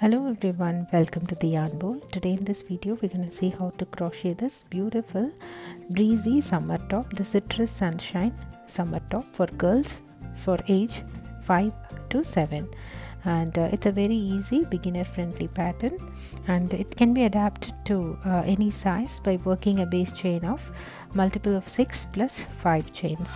Hello everyone, welcome to the Yarn Bowl. Today in this video we're going to see how to crochet this beautiful breezy summer top, the Citrus Sunshine summer top for girls for age 5 to 7. And it's a very easy beginner friendly pattern, and it can be adapted to any size by working a base chain of multiple of 6 plus 5 chains.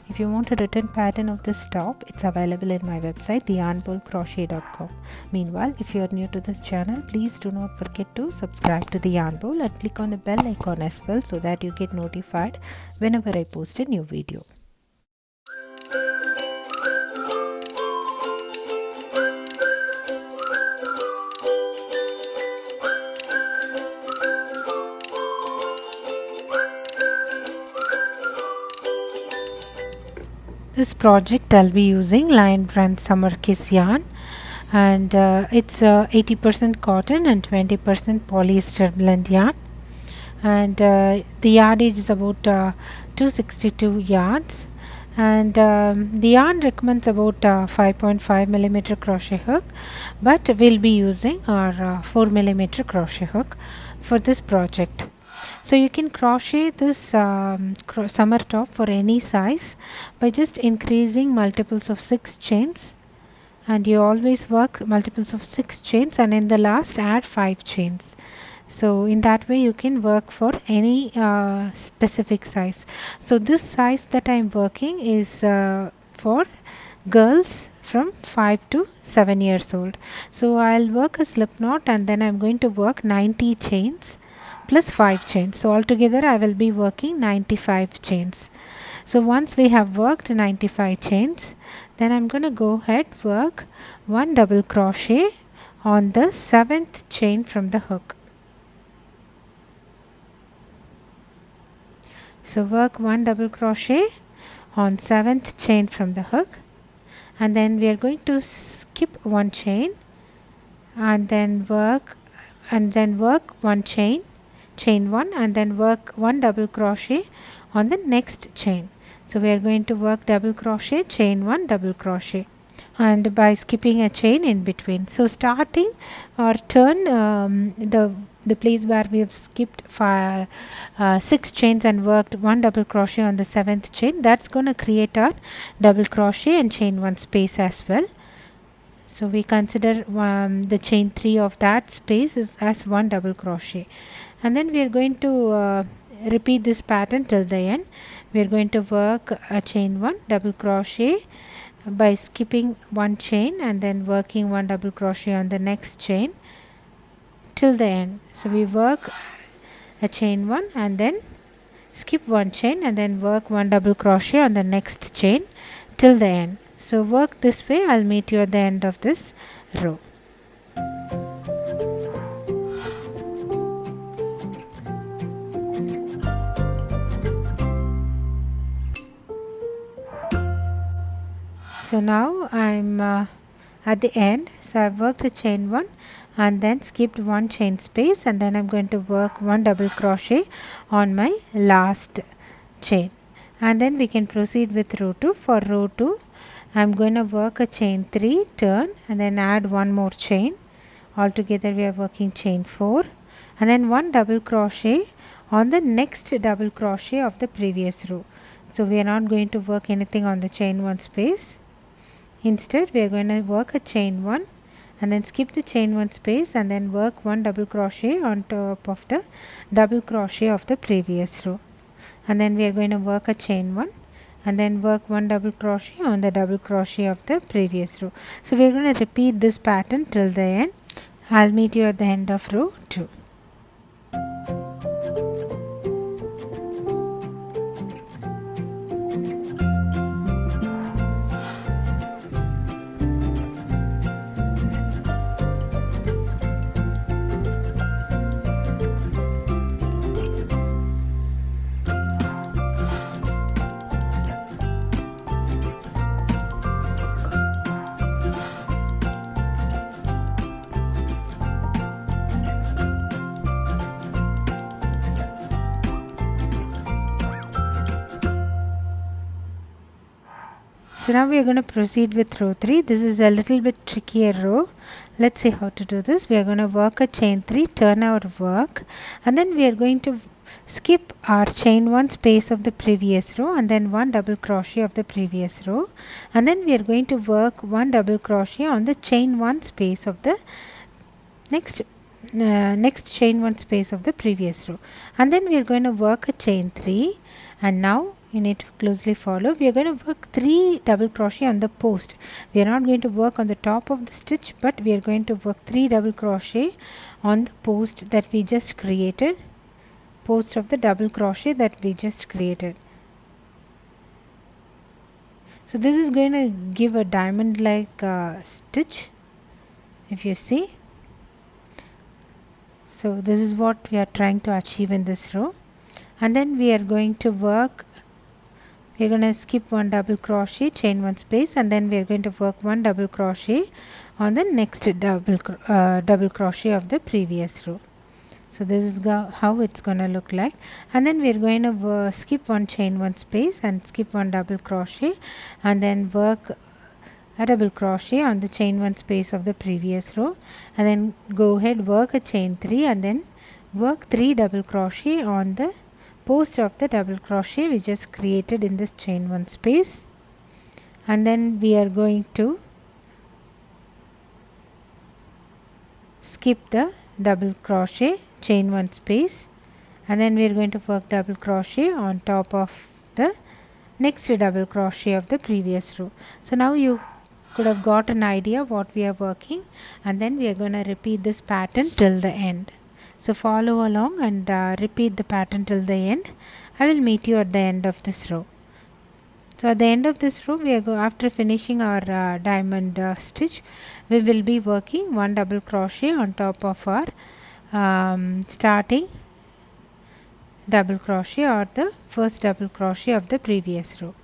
If you want a written pattern of this top, it's available in my website theyarnbowlcrochet.com. Meanwhile, if you are new to this channel, please do not forget to subscribe to the Yarn Bowl and click on the bell icon as well so that you get notified whenever I post a new video. This project I'll be using Lion Brand Summer Kiss yarn, and it's 80% cotton and 20% polyester blend yarn, and the yardage is about 262 yards, and the yarn recommends about 5.5 millimeter crochet hook, but we'll be using our 4 millimeter crochet hook for this project. So you can crochet this summer top for any size by just increasing multiples of 6 chains, and you always work multiples of 6 chains and in the last add 5 chains. So in that way you can work for any specific size. So this size that I am working is for girls from 5 to 7 years old. So I'll work a slip knot and then I'm going to work 90 chains plus 5 chains. So altogether I will be working 95 chains. So once we have worked 95 chains, then I'm going to go ahead work 1 double crochet on the 7th chain from the hook. So work 1 double crochet on 7th chain from the hook, and then we are going to skip 1 chain and then work 1 chain 1, and then work 1 double crochet on the next chain. So we are going to work double crochet, chain 1, double crochet, and by skipping a chain in between. So starting or turn the place where we have skipped 6 chains and worked 1 double crochet on the 7th chain, that's going to create our double crochet and chain 1 space as well. So we consider the chain 3 of that space as 1 double crochet, and then we are going to repeat this pattern till the end. We are going to work a chain 1 double crochet by skipping 1 chain and then working 1 double crochet on the next chain till the end. So we work a chain 1 and then skip 1 chain and then work 1 double crochet on the next chain till the end. So work this way. I'll meet you at the end of this row. So now I'm at the end. So I've worked a chain 1 and then skipped 1 chain space, and then I'm going to work 1 double crochet on my last chain, and then we can proceed with row 2. For row 2 I'm going to work a chain 3, turn, and then add 1 more chain. Altogether we are working chain 4, and then 1 double crochet on the next double crochet of the previous row. So we are not going to work anything on the chain 1 space. Instead we are going to work a chain 1 and then skip the chain 1 space and then work 1 double crochet on top of the double crochet of the previous row, and then we are going to work a chain 1 and then work 1 double crochet on the double crochet of the previous row. So we are going to repeat this pattern till the end. I'll meet you at the end of row 2. So now we are going to proceed with row 3. This is a little bit trickier row. Let's see how to do this. We are going to work a chain 3, turn our work, and then we are going to skip our chain 1 space of the previous row and then 1 double crochet of the previous row, and then we are going to work 1 double crochet on the chain 1 space of the next chain 1 space of the previous row, and then we are going to work a chain 3. And now you need to closely follow. We are going to work 3 double crochet on the post. We are not going to work on the top of the stitch, but we are going to work 3 double crochet on the post that we just created, post of the double crochet that we just created. So this is going to give a diamond like stitch, if you see. So this is what we are trying to achieve in this row. And then we are going to work, we are going to skip 1 double crochet, chain 1 space, and then we are going to work 1 double crochet on the next double crochet of the previous row. So this is how it's going to look like. And then we are going to skip 1 chain 1 space and skip 1 double crochet, and then work a double crochet on the chain 1 space of the previous row, and then go ahead, work a chain 3, and then work 3 double crochet on the post of the double crochet we just created in this chain 1 space. And then we are going to skip the double crochet, chain 1 space, and then we are going to work double crochet on top of the next double crochet of the previous row. So now you could have got an idea what we are working, and then we are going to repeat this pattern till the end. So follow along and repeat the pattern till the end. I will meet you at the end of this row. So at the end of this row, we are after finishing our diamond stitch, we will be working 1 double crochet on top of our starting double crochet or the first double crochet of the previous row.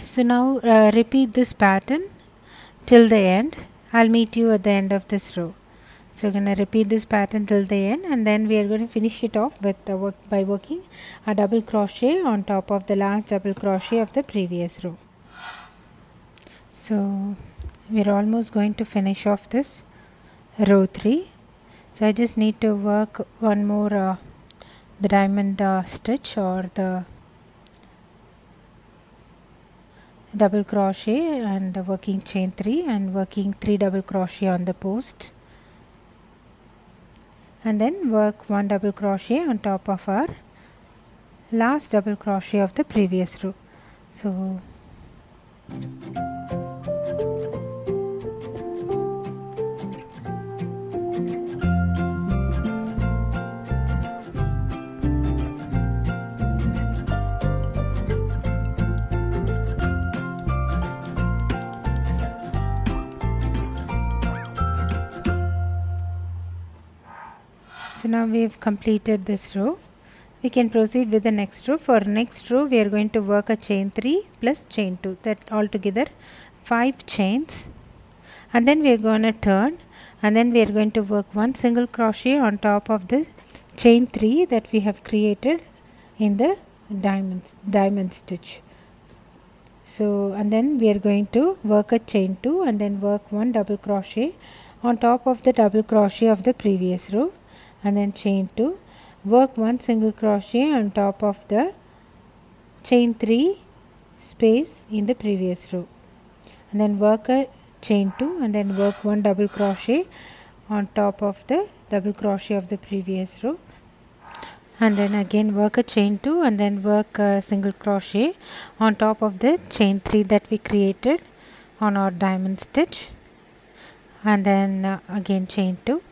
So now repeat this pattern till the end. I'll meet you at the end of this row. So we're going to repeat this pattern till the end, and then we are going to finish it off with by working a double crochet on top of the last double crochet of the previous row. So we're almost going to finish off this row 3. So I just need to work one more the diamond stitch or the double crochet and working chain 3 and working 3 double crochet on the post, and then work 1 double crochet on top of our last double crochet of the previous row. So now we have completed this row. We can proceed with the next row. For next row, we are going to work a chain 3 plus chain 2, that altogether 5 chains, and then we are going to turn, and then we are going to work 1 single crochet on top of the chain 3 that we have created in the diamond stitch. So and then we are going to work a chain 2 and then work 1 double crochet on top of the double crochet of the previous row, and then chain 2, work 1 single crochet on top of the chain 3 space in the previous row, and then work a chain 2 and then work 1 double crochet on top of the double crochet of the previous row, and then again work a chain 2 and then work a single crochet on top of the chain 3 that we created on our diamond stitch, and then again chain 2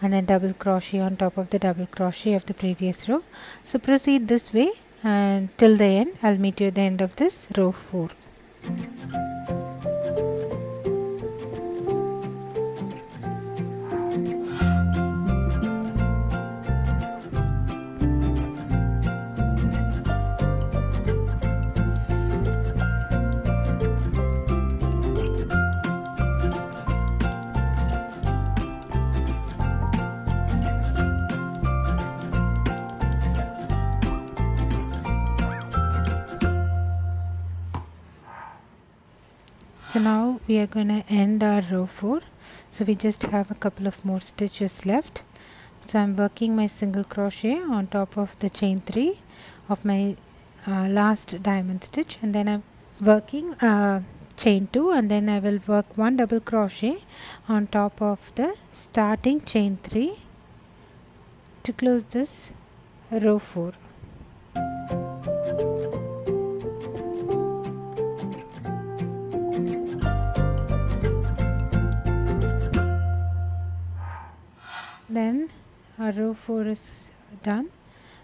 and then double crochet on top of the double crochet of the previous row. So proceed this way and till the end. I'll meet you at the end of this row 4. So now we are going to end our row 4. So we just have a couple of more stitches left. So I'm working my single crochet on top of the chain 3 of my last diamond stitch, and then I'm working chain 2, and then I will work 1 double crochet on top of the starting chain 3 to close this row 4. Then our row 4 is done,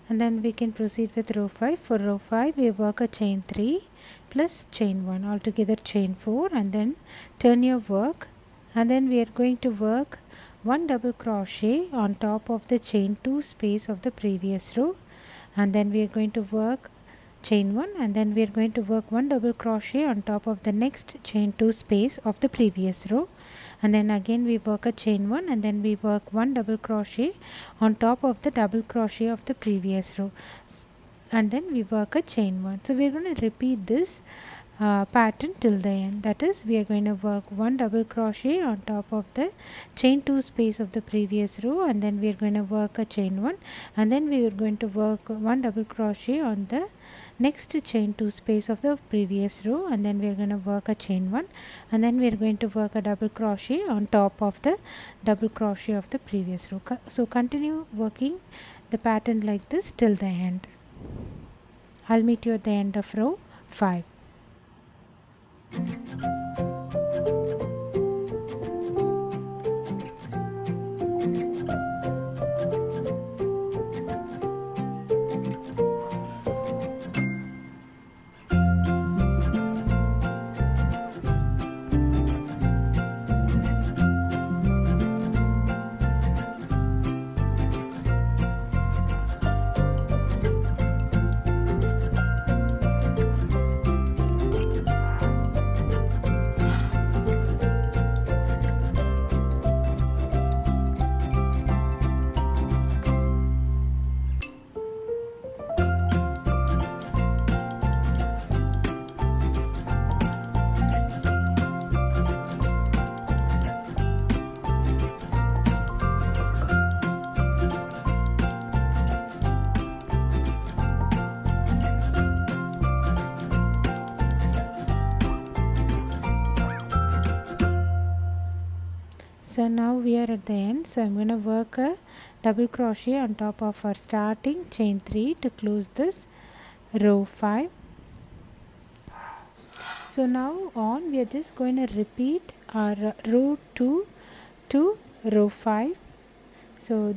and then we can proceed with row 5. For row 5 we work a chain 3 plus chain 1, altogether chain 4, and then turn your work, and then we are going to work 1 double crochet on top of the chain 2 space of the previous row, and then we are going to work chain 1, and then we are going to work 1 double crochet on top of the next chain 2 space of the previous row, and then again we work a chain 1, and then we work 1 double crochet on top of the double crochet of the previous row, and then we work a chain 1. So we are going to repeat this pattern till the end. That is, we are going to work 1 double crochet on top of the chain 2 space of the previous row, and then we are going to work a chain 1, and then we are going to work 1 double crochet on the next chain 2 space of the previous row, and then we are going to work a chain 1, and then we are going to work a double crochet on top of the double crochet of the previous row. So continue working the pattern like this till the end. I'll meet you at the end of row 5. So now we are at the end, so I'm going to work a double crochet on top of our starting chain 3 to close this row 5. So now on we are just going to repeat our row 2 to row 5. So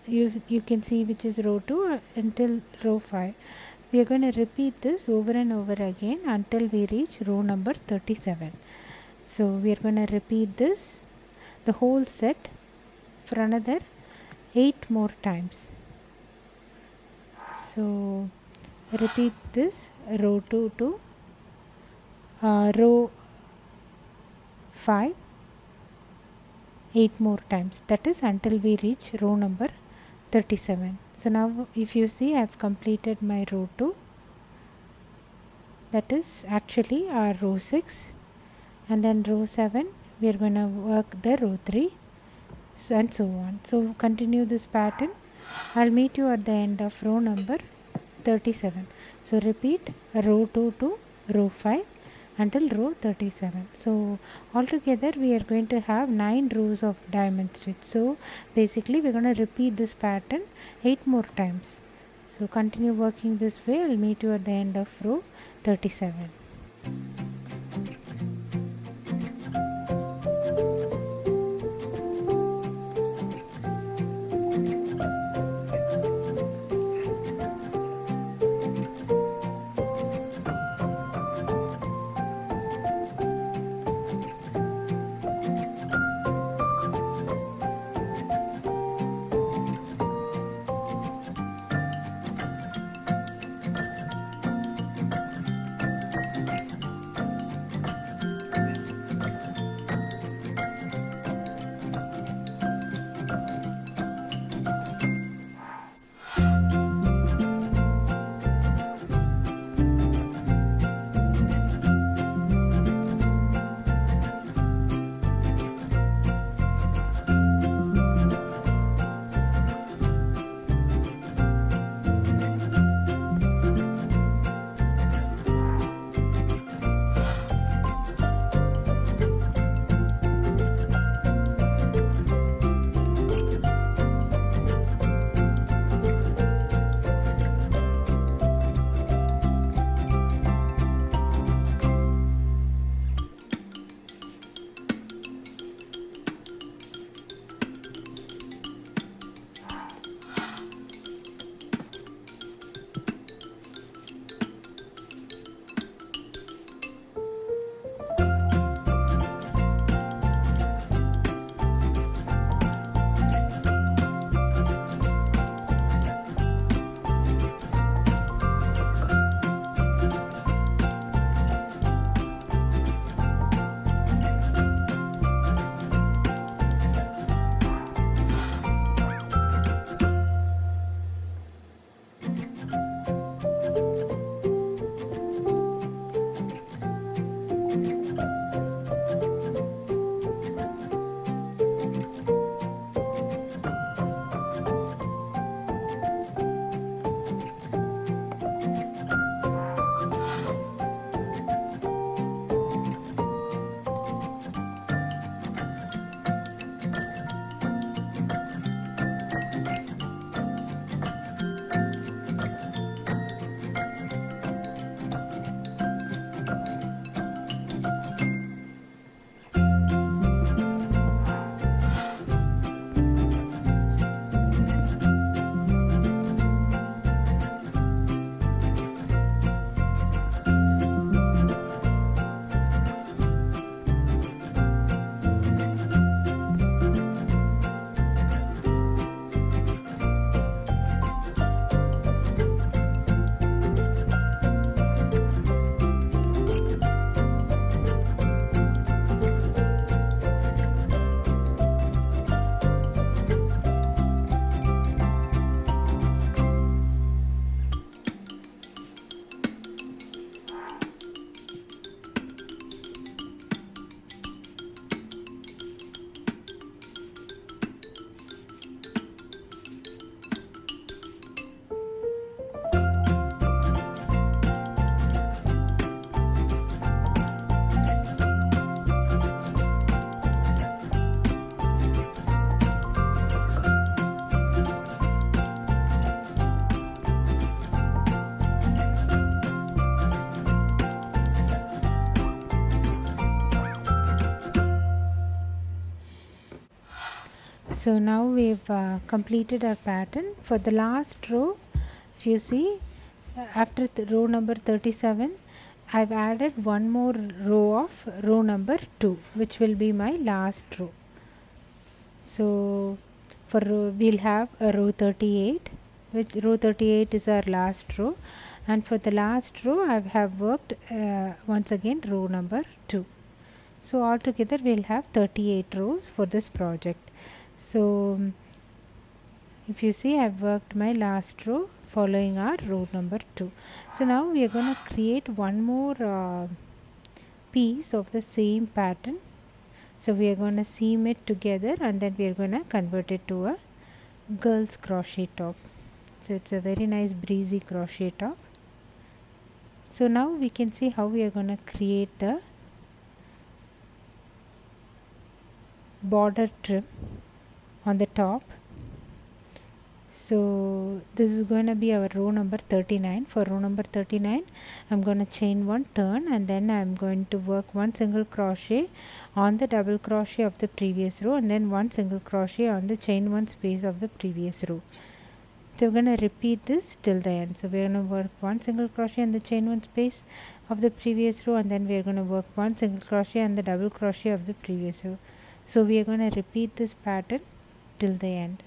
you can see which is row 2 until row 5. We are going to repeat this over and over again until we reach row number 37. So we are going to repeat this, the whole set, for another 8 more times. So repeat this row 2 to row 5 8 more times, that is until we reach row number 37. So now if you see, I have completed my row 2, that is actually our row 6, and then row 7 we are going to work the row 3, and so on. So continue this pattern. I'll meet you at the end of row number 37. So repeat row 2 to row 5 until row 37. So altogether we are going to have 9 rows of diamond stitch. So basically we are going to repeat this pattern 8 more times. So continue working this way. I'll meet you at the end of row 37. So now we've completed our pattern. For the last row, if you see, after row number 37, I've added one more row of row number 2, which will be my last row. So for we'll have a row 38, which row 38 is our last row, and for the last row I have worked once again row number 2. So altogether we'll have 38 rows for this project. So if you see, I've worked my last row following our row number 2. So now we are going to create one more piece of the same pattern. So we are going to seam it together, and then we are going to convert it to a girls crochet top. So it's a very nice breezy crochet top. So now we can see how we are going to create the border trim on the top. So this is going to be our row number 39. For row number 39, I'm going to chain one, turn, and then I'm going to work one single crochet on the double crochet of the previous row, and then one single crochet on the chain one space of the previous row. So we're going to repeat this till the end. So we're going to work one single crochet in the chain one space of the previous row, and then we're going to work one single crochet on the double crochet of the previous row. So we are going to repeat this pattern till the end.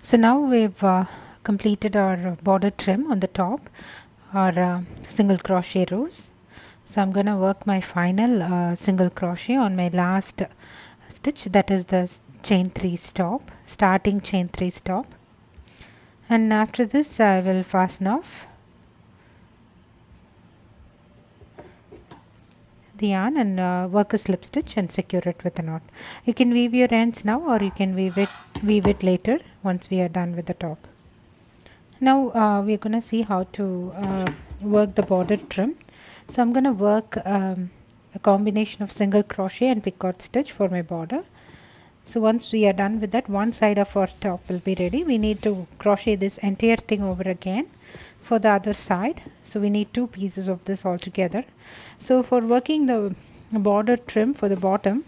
So now we've completed our border trim on the top, our single crochet rows. So I'm going to work my final single crochet on my last stitch, that is the chain 3 stop, starting chain 3 stop, and after this I will fasten off the yarn and work a slip stitch and secure it with a knot. You can weave your ends now, or you can weave it later once we are done with the top. Now we're going to see how to work the border trim. So I'm going to work a combination of single crochet and picot stitch for my border. So once we are done with that, one side of our top will be ready. We need to crochet this entire thing over again for the other side. So we need 2 pieces of this all together. So for working the border trim for the bottom,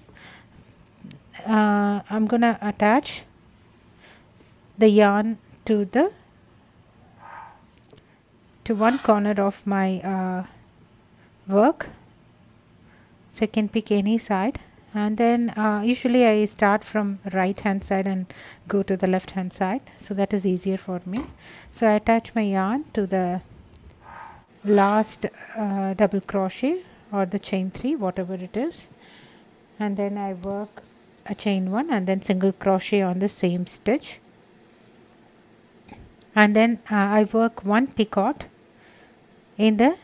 I'm going to attach the yarn to one corner of my work. So you can pick any side, and then usually I start from right hand side and go to the left hand side, so that is easier for me. So I attach my yarn to the last double crochet or the chain 3, whatever it is, and then I work a chain 1 and then single crochet on the same stitch, and then I work one picot in the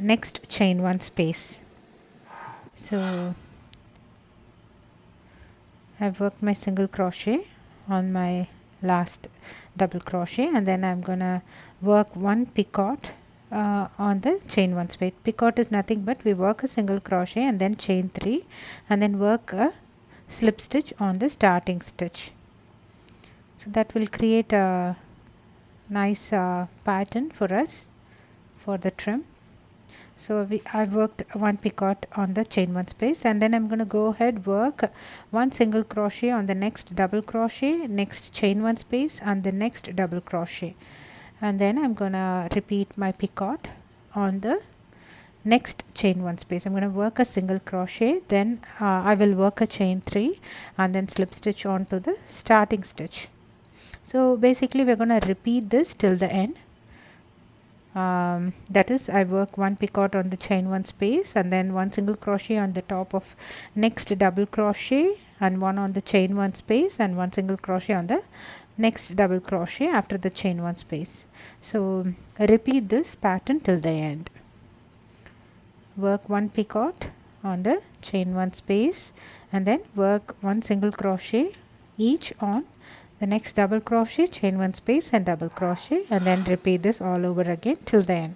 next chain 1 space. So I've worked my single crochet on my last double crochet, and then I'm gonna work one picot on the chain 1 space. Picot is nothing but we work a single crochet and then chain 3 and then work a slip stitch on the starting stitch. So that will create a nice pattern for us for the trim. So I've worked one picot on the chain 1 space, and then I'm going to go ahead work one single crochet on the next double crochet, next chain 1 space, and the next double crochet, and then I'm going to repeat my picot on the next chain 1 space. I'm going to work a single crochet, then I will work a chain 3 and then slip stitch onto the starting stitch. So basically we're going to repeat this till the end. That is, I work one picot on the chain 1 space and then one single crochet on the top of next double crochet and one on the chain 1 space and one single crochet on the next double crochet after the chain 1 space. So repeat this pattern till the end. Work one picot on the chain 1 space and then work one single crochet each on the next double crochet, chain 1 space and double crochet, and then repeat this all over again till the end.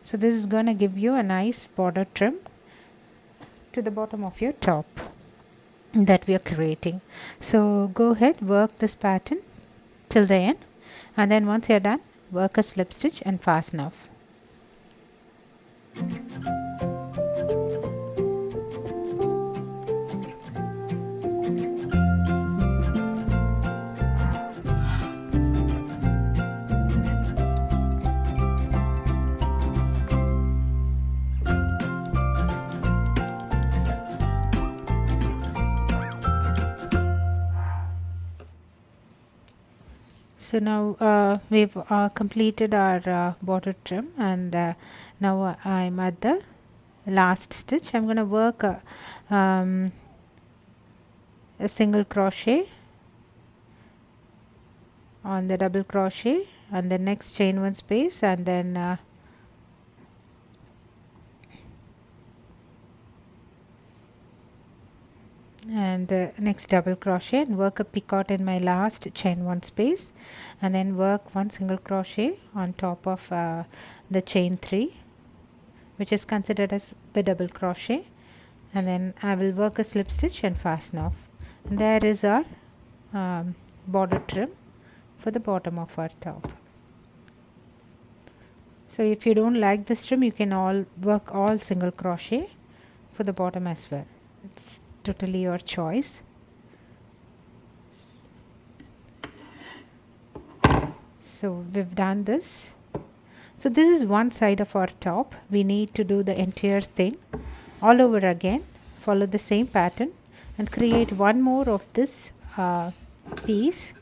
So this is going to give you a nice border trim to the bottom of your top that we are creating. So go ahead, work this pattern till the end, and then once you're done, work a slip stitch and fasten off. So now we've completed our border trim, and now I'm at the last stitch. I'm going to work a single crochet on the double crochet, and the next chain 1 space, and then next double crochet, and work a picot in my last chain 1 space, and then work 1 single crochet on top of the chain 3, which is considered as the double crochet, and then I will work a slip stitch and fasten off. And there is our border trim for the bottom of our top. So if you don't like this trim, you can work all single crochet for the bottom as well. It's totally your choice. So we've done this. So this is one side of our top. We need to do the entire thing all over again. Follow the same pattern and create one more of this piece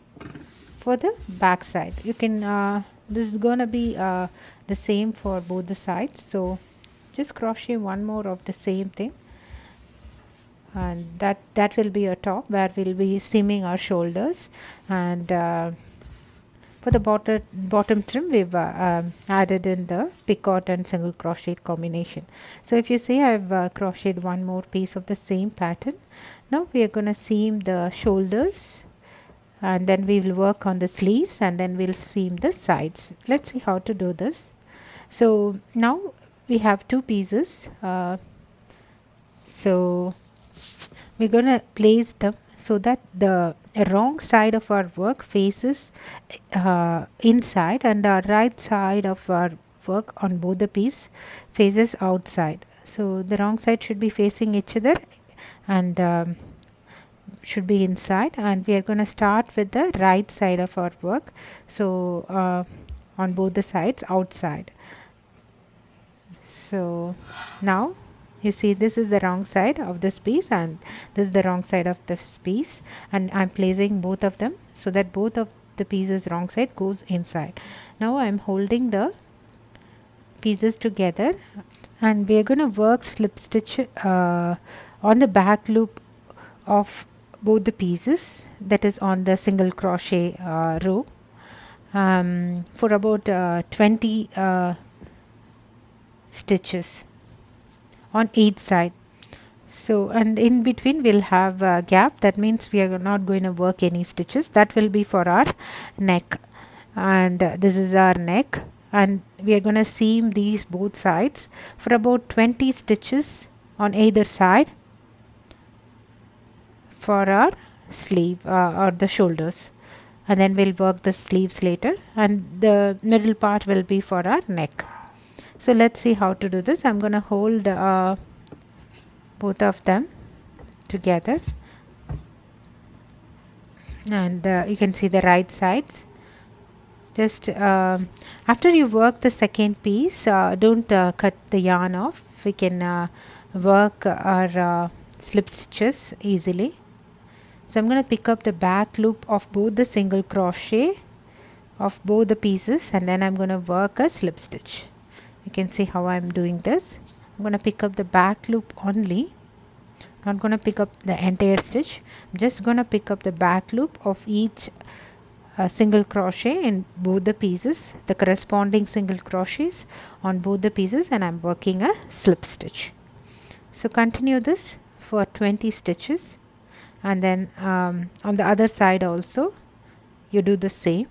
for the back side. You can this is gonna be the same for both the sides. So just crochet one more of the same thing, and that will be your top, where we'll be seaming our shoulders. And for the bottom trim, we've added in the picot and single crochet combination. So if you see, I've crocheted one more piece of the same pattern. Now we are going to seam the shoulders, and then we will work on the sleeves, and then we'll seam the sides. Let's see how to do this. So now we have 2 pieces. So we're going to place them so that the wrong side of our work faces inside, and our right side of our work on both the piece faces outside. So the wrong side should be facing each other and should be inside, and we are going to start with the right side of our work. So on both the sides outside. So now you see, this is the wrong side of this piece, and this is the wrong side of this piece, and I'm placing both of them so that both of the pieces wrong side goes inside. Now I'm holding the pieces together, and we are going to work slip stitch on the back loop of both the pieces, that is on the single crochet row, for about 20 stitches on each side. So, and in between we'll have a gap. That means we are not going to work any stitches. That will be for our neck, and this is our neck, and we are going to seam these both sides for about 20 stitches on either side for our sleeve or the shoulders, and then we'll work the sleeves later, and the middle part will be for our neck. So let's see how to do this. I'm going to hold both of them together, and you can see the right sides. Just after you work the second piece, don't cut the yarn off. We can work our slip stitches easily. So I'm going to pick up the back loop of both the single crochet of both the pieces, and then I'm going to work a slip stitch. You can see how I'm doing this. I'm going to pick up the back loop only. Not going to pick up the entire stitch. I'm just going to pick up the back loop of each single crochet in both the pieces, the corresponding single crochets on both the pieces, and I'm working a slip stitch. So continue this for 20 stitches, and then on the other side also you do the same.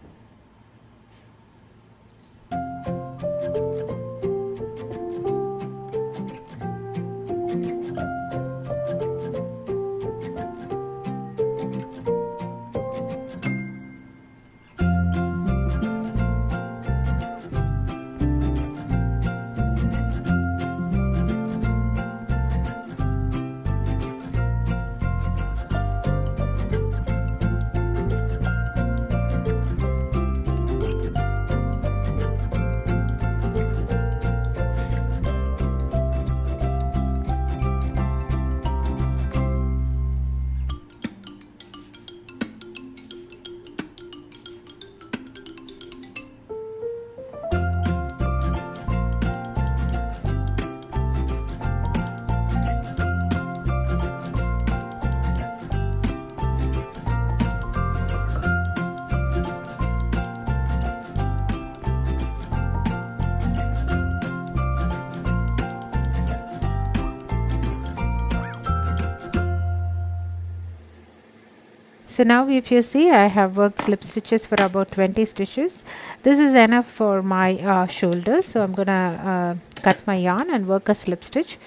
So now if you see, I have worked slip stitches for about 20 stitches. This is enough for my shoulders. So I'm gonna cut my yarn and work a slip stitch.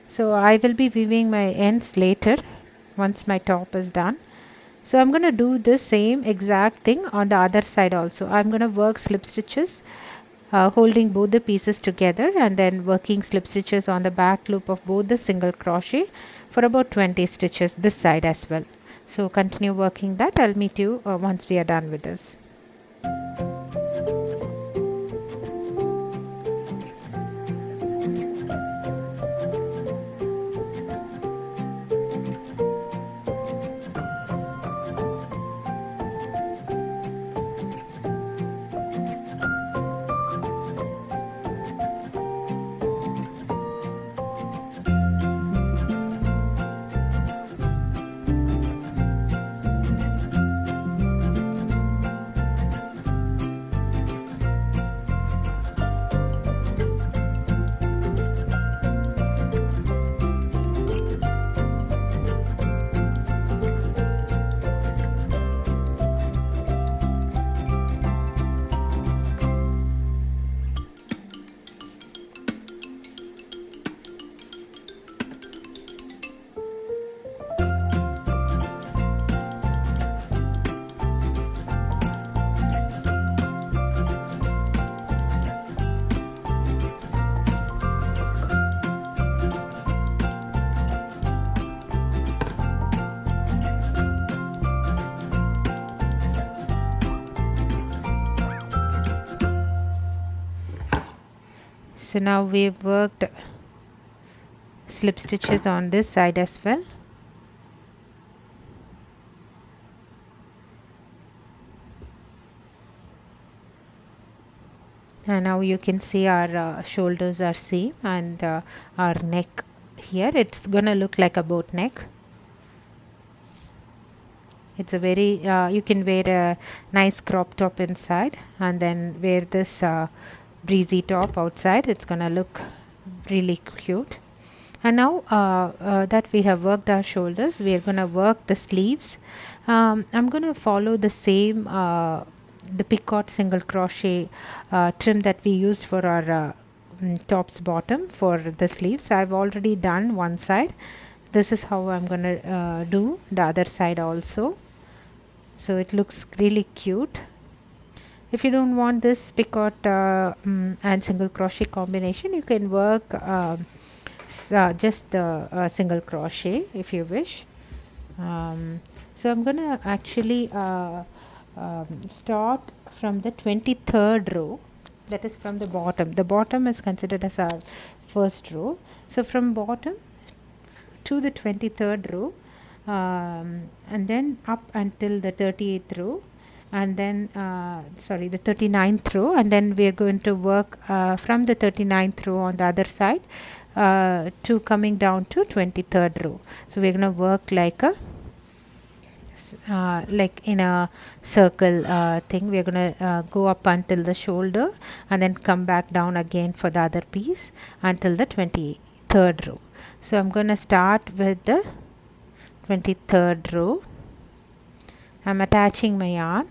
So I will be weaving my ends later once my top is done. So I'm gonna do the same exact thing on the other side also. I'm gonna work slip stitches holding both the pieces together and then working slip stitches on the back loop of both the single crochet for about 20 stitches this side as well. So continue working that. I'll meet you once we are done with this. So now we've worked slip stitches on this side as well. And now you can see our shoulders are same and our neck here, it's gonna look like a boat neck. It's a very you can wear a nice crop top inside and then wear this breezy top outside. It's gonna look really cute. And now that we have worked our shoulders, we are gonna work the sleeves. I'm gonna follow the same the picot single crochet trim that we used for our tops bottom for the sleeves. I've already done one side. This is how I'm gonna do the other side also. So it looks really cute. If you don't want this picot and single crochet combination, you can work just the single crochet if you wish. So I'm gonna actually start from the 23rd row, that is from the bottom. The bottom is considered as our first row. So from bottom to the 23rd row and then up until the 38th row and then the 39th row, and then we are going to work from the 39th row on the other side to coming down to 23rd row. So we're going to work like a like in a circle thing. We're going to go up until the shoulder and then come back down again for the other piece until the 23rd row. So I'm going to start with the 23rd row. I'm attaching my yarn,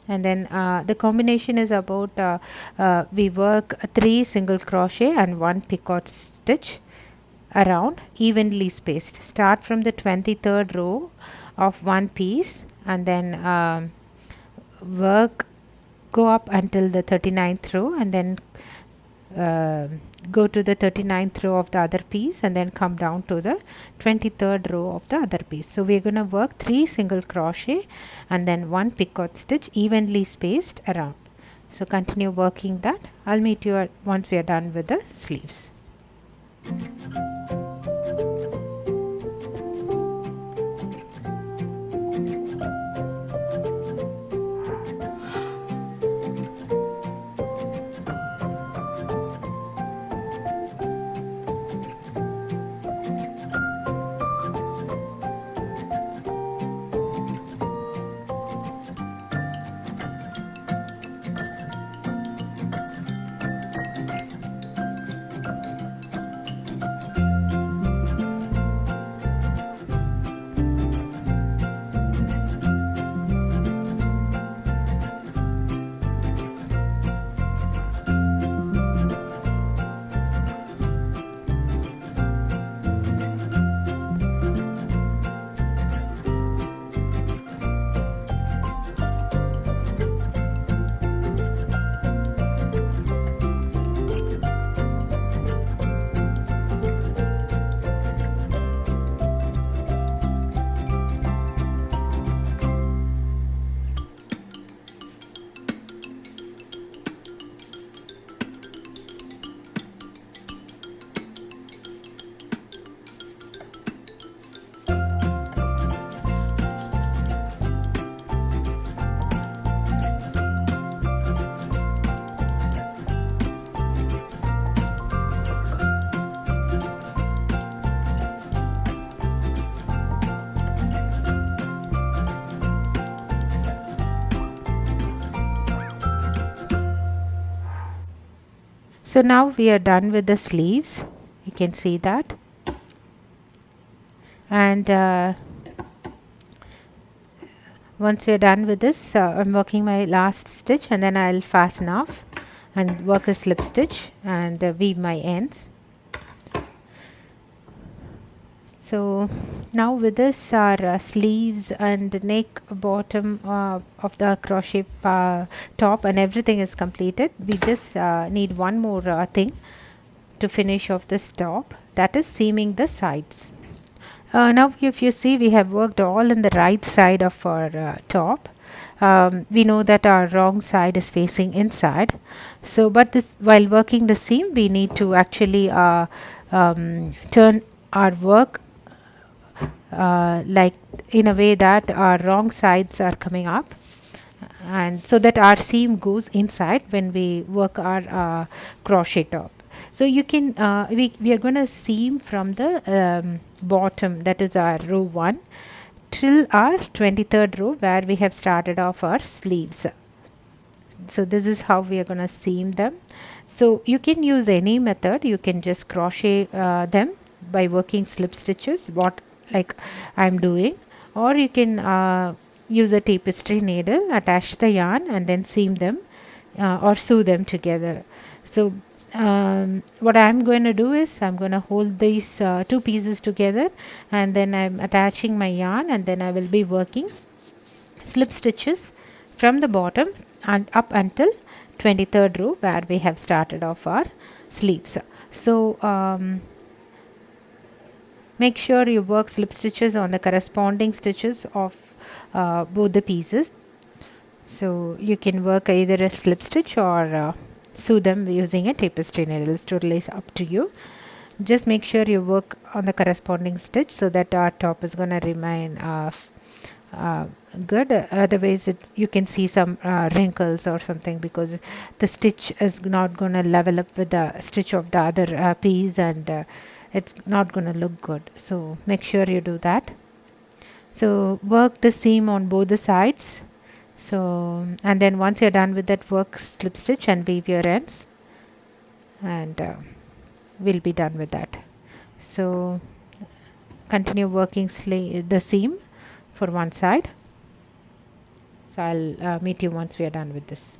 and then the combination is about we work 3 single crochet and 1 picot stitch around evenly spaced. Start from the 23rd row of one piece and then go up until the 39th row and then go to the 39th row of the other piece and then come down to the 23rd row of the other piece. So we're going to work 3 single crochet and then 1 picot stitch evenly spaced around. So continue working that. I'll meet you once we are done with the sleeves. So now we are done with the sleeves. You can see that. And once we are done with this, I'm working my last stitch, and then I'll fasten off and work a slip stitch and weave my ends. So now with this, our sleeves and neck, bottom of the crochet top and everything is completed. We just need one more thing to finish off this top, that is seaming the sides. Now if you see, we have worked all in the right side of our top. We know that our wrong side is facing inside, so but this, while working the seam, we need to actually turn our work like in a way that our wrong sides are coming up, and so that our seam goes inside when we work our crochet top. So you can we are going to seam from the bottom, that is our row 1, till our 23rd row where we have started off our sleeves. So this is how we are going to seam them. So you can use any method. You can just crochet them by working slip stitches, what like I'm doing, or you can use a tapestry needle, attach the yarn and then seam them or sew them together. So what I'm going to do is I'm going to hold these two pieces together, and then I'm attaching my yarn, and then I will be working slip stitches from the bottom and up until 23rd row where we have started off our sleeves. So make sure you work slip stitches on the corresponding stitches of both the pieces. So you can work either a slip stitch or sew them using a tapestry needle. It's totally up to you. Just make sure you work on the corresponding stitch so that our top is going to remain good. Otherwise you can see some wrinkles or something, because the stitch is not going to level up with the stitch of the other piece, and it's not going to look good. So make sure you do that. So work the seam on both the sides. So, and then once you're done with that, work slip stitch and weave your ends, and we'll be done with that. So continue working the seam for one side. So I'll meet you once we are done with this.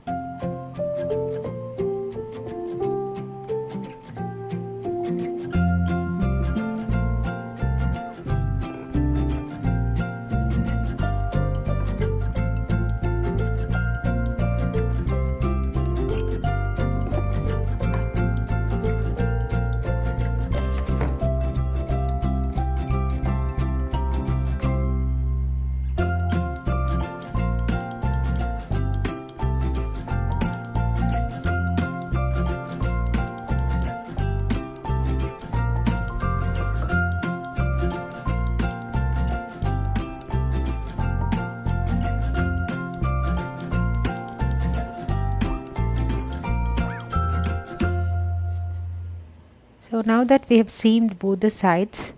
So now that we have seamed both the sides,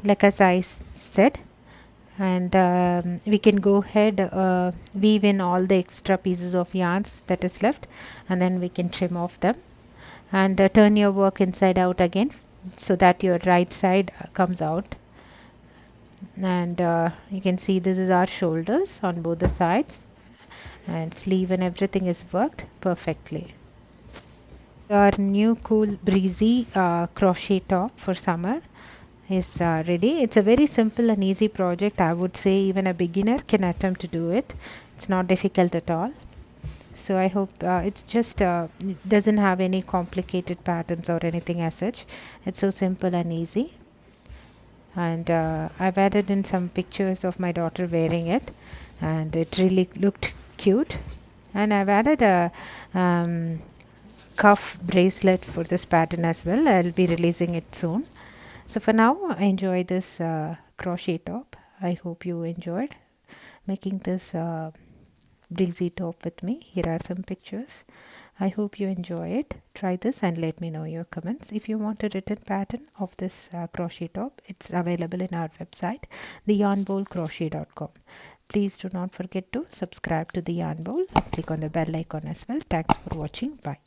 like as I said, and we can go ahead weave in all the extra pieces of yarns that is left, and then we can trim off them, and turn your work inside out again so that your right side comes out. And you can see this is our shoulders on both the sides, and sleeve and everything is worked perfectly. Our new cool breezy crochet top for summer is ready. It's a very simple and easy project. I would say even a beginner can attempt to do it. It's not difficult at all. So I hope it's just it doesn't have any complicated patterns or anything as such. It's so simple and easy. And I've added in some pictures of my daughter wearing it, and it really looked cute. And I've added a cuff bracelet for this pattern as well. I'll be releasing it soon. So for now, enjoy this crochet top. I hope you enjoyed making this breezy top with me. Here are some pictures. I hope you enjoy it. Try this and let me know your comments. If you want a written pattern of this crochet top, it's available in our website, theyarnbowlcrochet.com. Please do not forget to subscribe to the Yarn Bowl and click on the bell icon as well. Thanks for watching. Bye.